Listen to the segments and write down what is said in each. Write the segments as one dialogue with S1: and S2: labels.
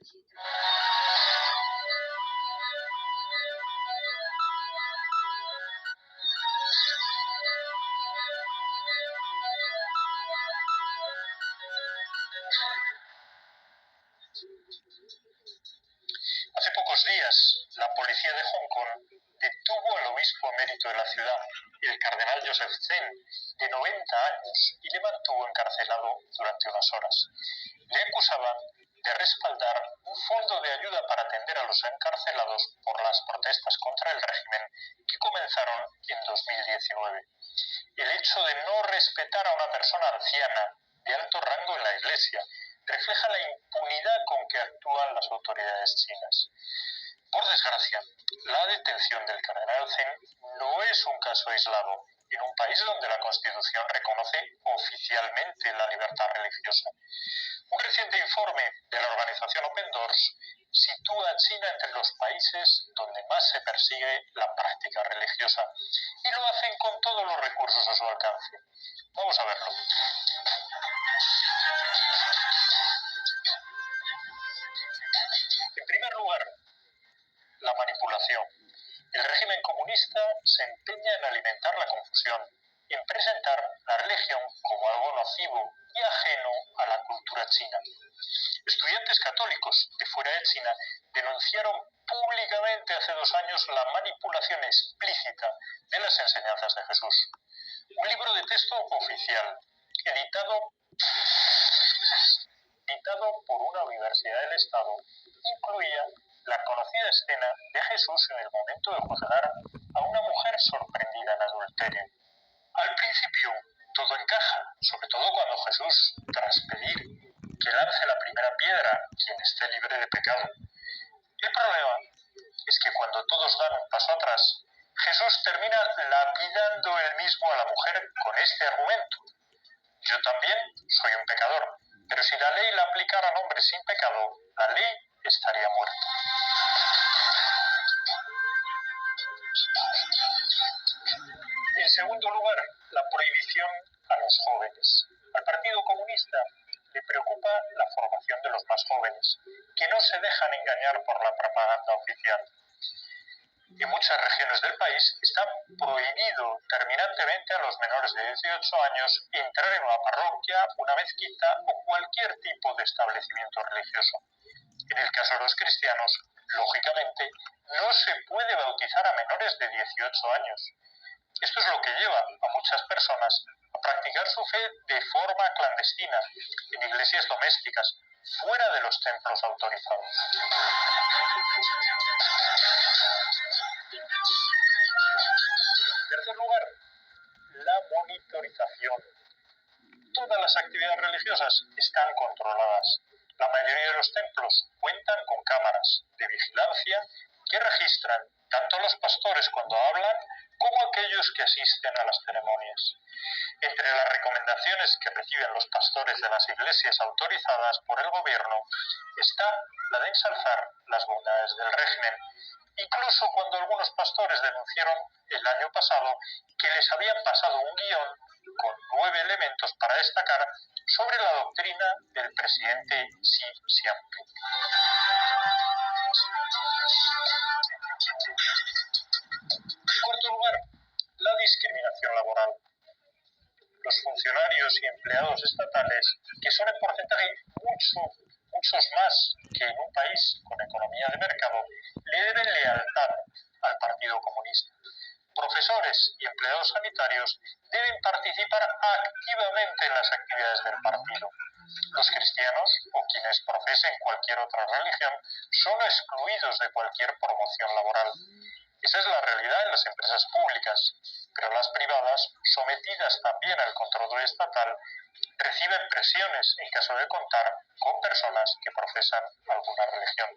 S1: Hace pocos días, la policía de Hong Kong detuvo al obispo emérito de la ciudad, el cardenal Joseph Zen, de 90 años, y le mantuvo encarcelado durante unas horas. Le acusaban de respaldar un fondo de ayuda para atender a los encarcelados por las protestas contra el régimen que comenzaron en 2019. El hecho de no respetar a una persona anciana de alto rango en la Iglesia refleja la impunidad con que actúan las autoridades chinas. Por desgracia, la detención del cardenal Zen no es un caso aislado en un país donde la Constitución reconoce oficialmente la libertad religiosa. Un reciente informe de la organización Open Doors sitúa a China entre los países donde más se persigue la práctica religiosa y lo hacen con todos los recursos a su alcance. Vamos a verlo. En primer lugar, la manipulación. El régimen comunista se empeña en alimentar la confusión, en presentar la religión como algo nocivo y ajeno a la cultura china. Estudiantes católicos de fuera de China denunciaron públicamente hace 2 años la manipulación explícita de las enseñanzas de Jesús. Un libro de texto oficial, editado por una universidad del Estado, incluía la conocida escena de Jesús en el momento de juzgar a una mujer sorprendida en adulterio. Al principio, todo encaja, sobre todo cuando Jesús, tras pedir que lance la primera piedra quien esté libre de pecado. El problema es que cuando todos dan un paso atrás, Jesús termina lapidando él mismo a la mujer con este argumento. Yo también soy un pecador, pero si la ley la aplicara a hombres sin pecado, la ley estaría muerta. En segundo lugar, la prohibición a los jóvenes. Al Partido Comunista le preocupa la formación de los más jóvenes, que no se dejan engañar por la propaganda oficial. En muchas regiones del país está prohibido terminantemente a los menores de 18 años entrar en una parroquia, una mezquita o cualquier tipo de establecimiento religioso. En el caso de los cristianos, lógicamente, no se puede bautizar a menores de 18 años. Esto es lo que lleva a muchas personas a practicar su fe de forma clandestina, en iglesias domésticas, fuera de los templos autorizados. En tercer lugar, la monitorización. Todas las actividades religiosas están controladas. La mayoría de los templos cuentan con cámaras de vigilancia que registran tanto los pastores cuando hablan como aquellos que asisten a las ceremonias. Entre las recomendaciones que reciben los pastores de las iglesias autorizadas por el gobierno está la de ensalzar las bondades del régimen, incluso cuando algunos pastores denunciaron el año pasado que les habían pasado un guión con 9 elementos para destacar sobre la doctrina del presidente Xi Jinping. En cuarto lugar, la discriminación laboral. Los funcionarios y empleados estatales, que son en porcentaje muchos más que en un país con economía de mercado, le deben lealtad al Partido Comunista. Profesores y empleados sanitarios deben participar activamente en las actividades del partido. Los cristianos, o quienes profesen cualquier otra religión, son excluidos de cualquier promoción laboral. Esa es la realidad en las empresas públicas, pero las privadas, sometidas también al control estatal, reciben presiones en caso de contar con personas que profesan alguna religión.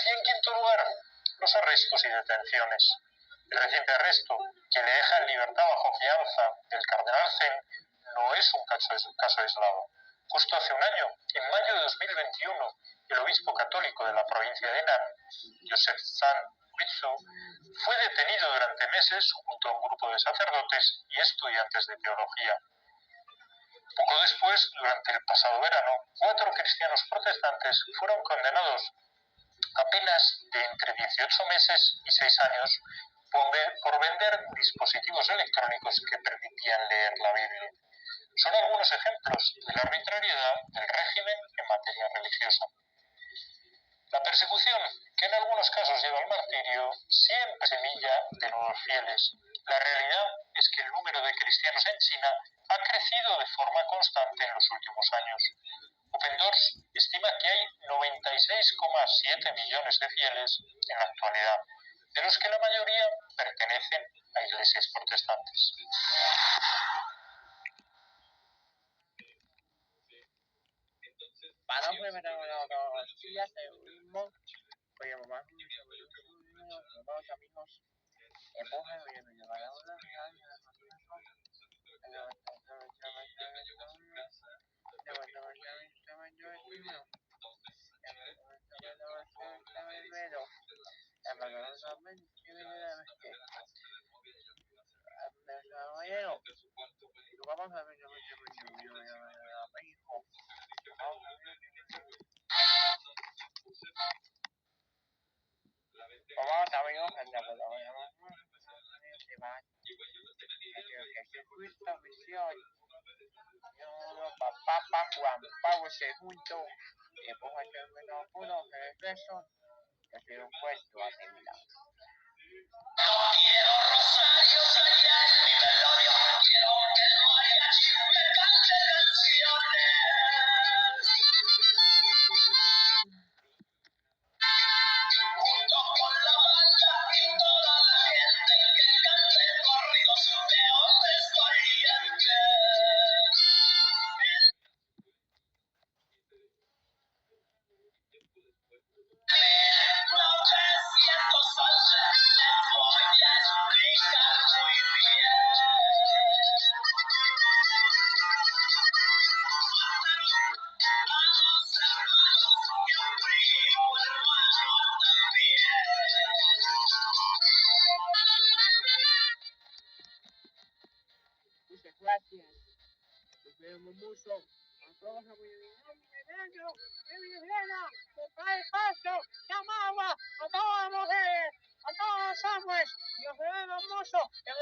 S1: Y en quinto lugar, los arrestos y detenciones. El reciente arresto que le deja en libertad bajo fianza del cardenal Zen no es un caso aislado. Justo hace un año, en mayo de 2021, el obispo católico de la provincia de Henan, Joseph Zhang Huizhou, fue detenido durante meses junto a un grupo de sacerdotes y estudiantes de teología. Poco después, durante el pasado verano, 4 cristianos protestantes fueron condenados a penas de entre 18 meses y 6 años por vender dispositivos electrónicos que permitían leer la Biblia. Son algunos ejemplos de la arbitrariedad del régimen en materia religiosa. La persecución, que en algunos casos lleva al martirio, siempre semilla de nuevos fieles. La realidad es que el número de cristianos en China ha crecido de forma constante en los últimos años. Open Doors estima que hay 96,7 millones de fieles en la actualidad, de los que la mayoría pertenecen a iglesias protestantes.
S2: Para no perder los días de ritmo, voy a mamar los amigos, empujan y me llevarán a una Vamos amigos, Jesucristo, misión, papá Juan Pablo II, después de menos uno de pesos, que se lo puesto a terminar.
S1: No quiero rosarios allá en mi velorio, quiero que el mariachi me cante canciones. Junto con la banda y toda la gente que cante corridos de hombres valientes.
S2: Muchas gracias. Nos vemos mucho. A todos a el paso, llamaba a todas las mujeres, a todos los hombres, y os vemos mucho. Que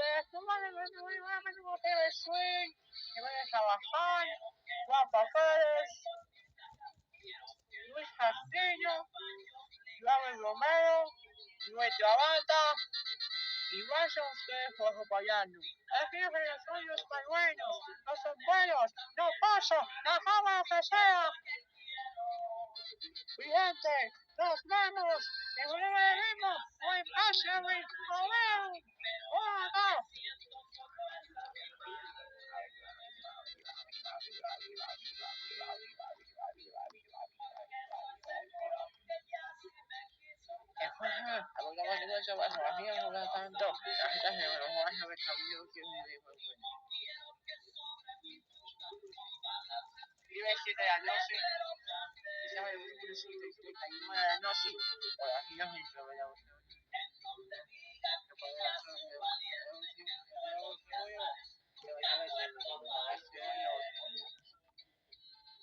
S2: me swing, que me trabajar, Rafa Pérez, Luis Castillo, Iván Romero, nuestra banda, y vayan ustedes por acompañarnos. Aquí en los sueños tan buenos, no son buenos, no paso, la fama que sea. Mi gente, nos vemos, que no lo vemos, muy fácil, muy joven. ¡Hola!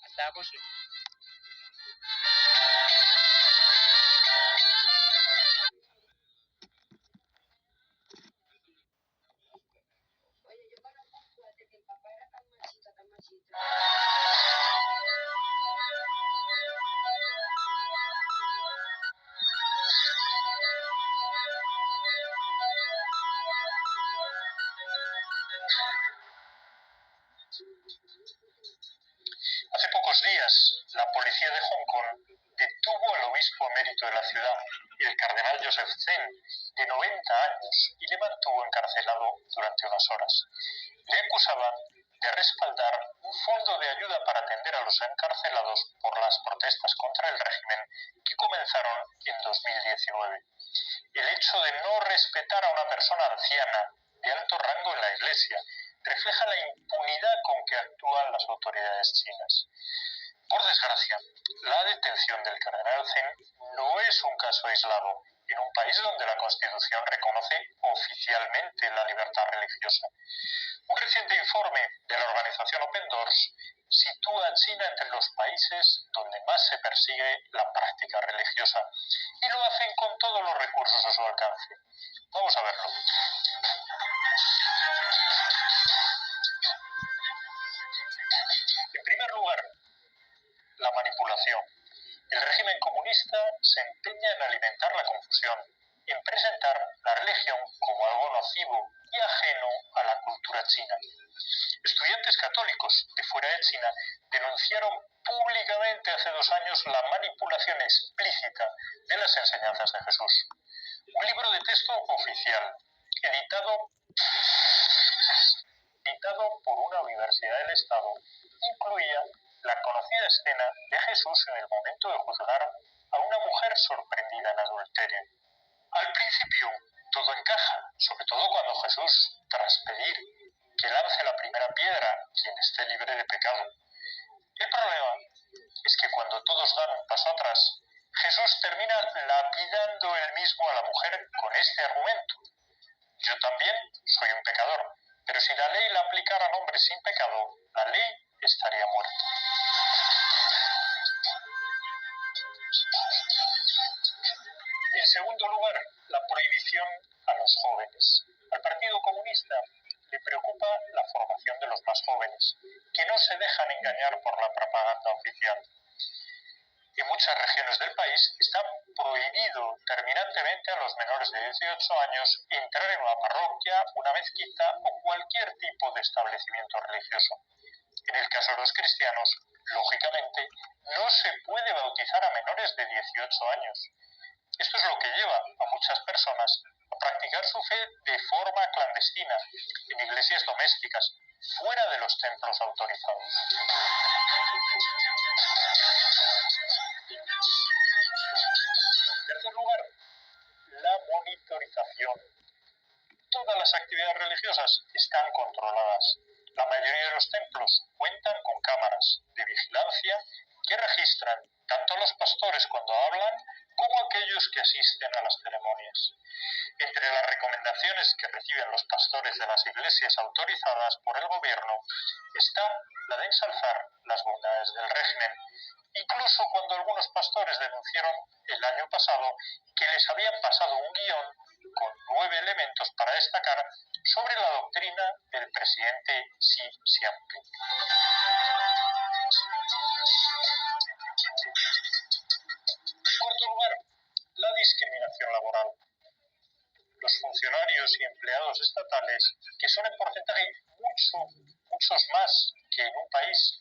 S2: Hasta la próxima.
S1: Hace pocos días, la policía de Hong Kong detuvo al obispo emérito de la ciudad, el cardenal Joseph Zen, de 90 años, y le mantuvo encarcelado durante unas horas. Le acusaban de respaldar un fondo de ayuda para atender a los encarcelados por las protestas contra el régimen que comenzaron en 2019. El hecho de no respetar a una persona anciana de alto rango en la Iglesia refleja la impunidad con que actúan las autoridades chinas. Por desgracia, la detención del cardenal Zen no es un caso aislado en un país donde la Constitución reconoce oficialmente la libertad religiosa. Un reciente informe de la organización Open Doors sitúa a China entre los países donde más se persigue la práctica religiosa y lo hacen con todos los recursos a su alcance. Vamos a verlo. En primer lugar, la manipulación. El régimen comunista se empeña en alimentar la confusión, en presentar la religión como algo nocivo y ajeno a la cultura china. Estudiantes católicos de fuera de China denunciaron públicamente hace 2 años la manipulación explícita de las enseñanzas de Jesús. Un libro de texto oficial, editado por una universidad del Estado, incluía la conocida escena de Jesús en el momento de juzgar a una mujer sorprendida en adulterio. Al principio todo encaja, sobre todo cuando Jesús, tras pedir que lance la primera piedra quien esté libre de pecado. El problema es que cuando todos dan un paso atrás, Jesús termina lapidando él mismo a la mujer con este argumento. Yo también soy un pecador, pero si la ley la aplicara a hombres sin pecado, la ley estaría muerta. En segundo lugar, la prohibición a los jóvenes. Al Partido Comunista le preocupa la formación de los más jóvenes, que no se dejan engañar por la propaganda oficial. En muchas regiones del país está prohibido terminantemente a los menores de 18 años entrar en una parroquia, una mezquita o cualquier tipo de establecimiento religioso. En el caso de los cristianos, lógicamente, no se puede bautizar a menores de 18 años. Esto es lo que lleva a muchas personas a practicar su fe de forma clandestina, en iglesias domésticas, fuera de los templos autorizados. En tercer lugar, la monitorización. Todas las actividades religiosas están controladas. La mayoría de los templos cuentan con cámaras de vigilancia que registran tanto a los pastores cuando hablan como a aquellos que asisten a las ceremonias. Entre las recomendaciones que reciben los pastores de las iglesias autorizadas por el gobierno está la de ensalzar las bondades del régimen, incluso cuando algunos pastores denunciaron el año pasado que les habían pasado un guión con 9 elementos para destacar sobre la doctrina del presidente Xi Jinping. En cuarto lugar, la discriminación laboral. Los funcionarios y empleados estatales, que son en porcentaje muchos más que en un país